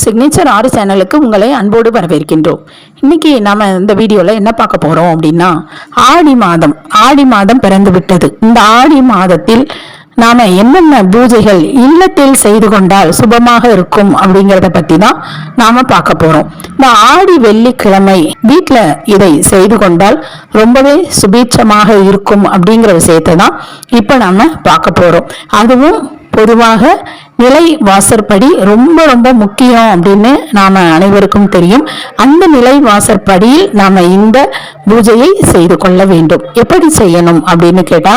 Signature 6 சேனலுக்கு உங்களை அன்போடு வரவேற்கின்றோம். இன்னைக்கு நாம இந்த வீடியோல என்ன பார்க்க போறோம் அப்படின்னா, ஆடி மாதம் பிறந்து விட்டது. இந்த ஆடி மாதத்தில் நாம என்னென்ன பூஜைகள் இல்லத்தில் செய்து கொண்டால் சுபமாக இருக்கும் அப்படிங்கிறத பத்தி தான் நாம பார்க்க போறோம். இந்த ஆடி வெள்ளிக்கிழமை வீட்டுல இதை செய்து கொண்டால் ரொம்பவே சுபீட்சமாக இருக்கும் அப்படிங்கிற விஷயத்தை தான் இப்ப நாம பார்க்க போறோம். அதுவும் பொதுவாக நிலை வாசற்படி ரொம்ப ரொம்ப முக்கியம் அப்படின்னு நாம அனைவருக்கும் தெரியும். அந்த நிலை வாசற்படியில் நாம இந்த பூஜையை செய்து கொள்ள வேண்டும். எப்படி செய்யணும் அப்படின்னு கேட்டா,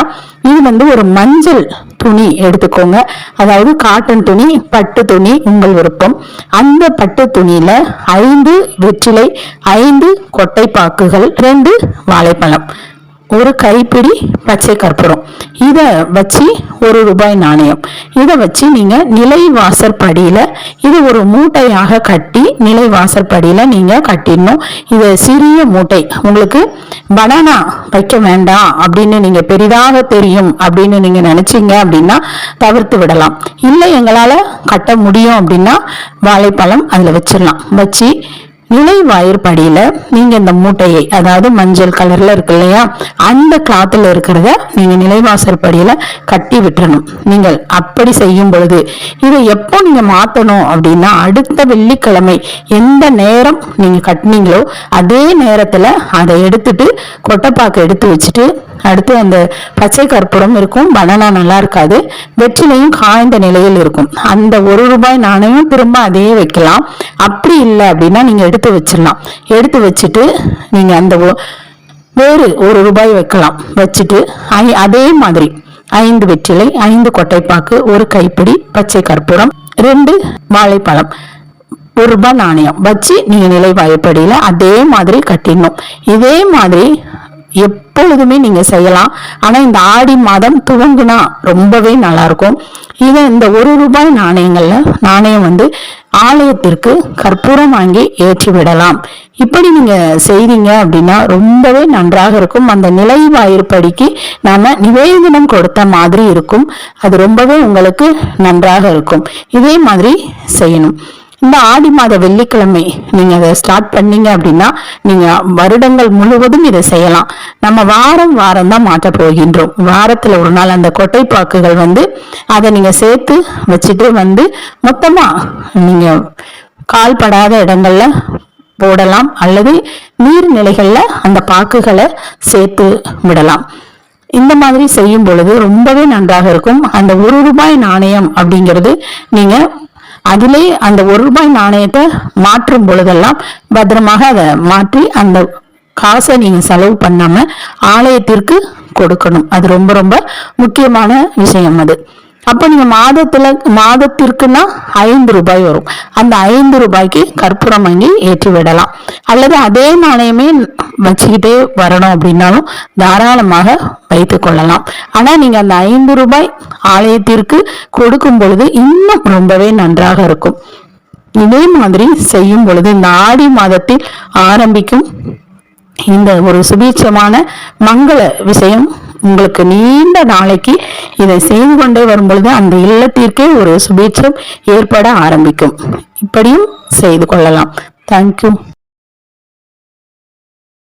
இது ஒரு மஞ்சள் துணி எடுத்துக்கோங்க. அதாவது காட்டன் துணி, பட்டு துணி உங்கள் விருப்பம். அந்த பட்டு துணியில 5 வெற்றிலை, 5 கொட்டைப்பாக்குகள், 2 வாழைப்பழம், ஒரு கைப்பிடி பச்சை கற்பூரம், இதை வச்சு ₹1 நாணயம், இதை வச்சு நீங்க நிலை வாசற்படியில இது ஒரு மூட்டையாக கட்டி நிலை வாசற்படியில நீங்க கட்டிடணும். இது சிறிய மூட்டை. உங்களுக்கு பனானா வைக்க வேண்டாம் அப்படின்னு நீங்க பெரிதாக தெரியும் அப்படின்னு நீங்க நினைச்சீங்க அப்படின்னா தவிர்த்து விடலாம். இல்லை எங்களால கட்ட முடியும் அப்படின்னா வாழைப்பழம் அதுல வச்சிடலாம். வச்சு நிலை வாயிற்படியில நீங்க இந்த மூட்டையை, அதாவது மஞ்சள் கலர்ல இருக்கு இல்லையா, அந்த கிளாத்ல இருக்கிறத நீங்க நிலைவாசற்படியில கட்டி விட்டுறணும். நீங்கள் அப்படி செய்யும் பொழுது இதை எப்போ நீங்க மாத்தணும் அப்படின்னா, அடுத்த வெள்ளிக்கிழமை எந்த நேரம் நீங்க கட்டினீங்களோ அதே நேரத்துல அதை எடுத்துட்டு கொட்டைப்பாக்கு எடுத்து வச்சுட்டு, அடுத்து அந்த பச்சை கற்பூரம் இருக்கும், பனானா நல்லா இருக்காது, வெற்றிலையும் காய்ந்த நிலையில் இருக்கும். அந்த ₹1 நாணயம் திரும்ப அதே வைக்கலாம். அப்படி இல்லை அப்படின்னா நீங்க எடுத்து வச்சிடலாம். எடுத்து வச்சுட்டு நீங்க அந்த வேறு ₹1 வைக்கலாம். வச்சுட்டு அதே மாதிரி 5 வெற்றிலை, 5 கொட்டைப்பாக்கு, ஒரு கைப்பிடி பச்சை கற்பூரம், 2 வாழைப்பழம், ₹1 நாணயம் வச்சு நீங்க நிலை வாய்ப்படியில அதே மாதிரி கட்டிடணும். இதே மாதிரி எப்பொழுதுமே நீங்க செய்யலாம். ஆனா இந்த ஆடி மாதம் துவங்குனா ரொம்பவே நல்லா இருக்கும். இதை இந்த ₹1 நாணயம் ஆலயத்திற்கு கற்பூரம் வாங்கி ஏற்றி விடலாம். இப்படி நீங்க செய்தீங்க அப்படின்னா ரொம்பவே நன்றாக இருக்கும். அந்த நிலை வாயிற்படிக்கு நாம நிவேதனம் கொடுத்த மாதிரி இருக்கும். அது ரொம்பவே உங்களுக்கு நன்றாக இருக்கும். இதே மாதிரி செய்யணும். இந்த ஆடி மாத வெள்ளிக்கிழமை நீங்க அதை ஸ்டார்ட் பண்ணீங்க அப்படின்னா நீங்க வருடங்கள் முழுவதும் இதை செய்யலாம். நம்ம வாரம் தான் மாற்ற போகின்றோம். வாரத்துல ஒரு நாள் அந்த கொட்டைப்பாக்குகள் அதை நீங்க சேர்த்து வச்சுட்டு மொத்தமா நீங்க கால்படாத இடங்கள்ல போடலாம், அல்லது நீர்நிலைகள்ல அந்த பாக்குகளை சேர்த்து விடலாம். இந்த மாதிரி செய்யும் பொழுது ரொம்பவே நன்றாக இருக்கும். அந்த ₹1 நாணயம் அப்படிங்கிறது நீங்க அதிலே அந்த ₹1 நாணயத்தை மாற்றும் பொழுதெல்லாம் பத்திரமாக அதை மாற்றி அந்த காசை நீங்க செலவு பண்ணாம ஆலயத்திற்கு கொடுக்கணும். அது ரொம்ப ரொம்ப முக்கியமான விஷயம். அது அப்ப நீங்க மாதத்திற்குன்னா ₹5 வரும். அந்த ₹5 கற்பூரம் வாங்கி ஏற்றி விடலாம். அல்லது அதே நாணயமே வச்சுக்கிட்டே வரணும் அப்படின்னாலும் தாராளமாக வைத்துக் கொள்ளலாம். ஆனா நீங்க அந்த ₹5 ஆலயத்திற்கு கொடுக்கும் பொழுது இன்னும் ரொம்பவே நன்றாக இருக்கும். இதே மாதிரி செய்யும் பொழுது இந்த ஆடி மாதத்தில் ஆரம்பிக்கும் இந்த ஒரு சுபீட்சமான மங்கள விஷயம் உங்களுக்கு நீண்ட நாளைக்கு இதை செய்து கொண்டே வரும் பொழுது அந்த இல்லத்திற்கே ஒரு சுபீட்சம் ஏற்பட ஆரம்பிக்கும். இப்படியும் செய்து கொள்ளலாம். தேங்க்யூ.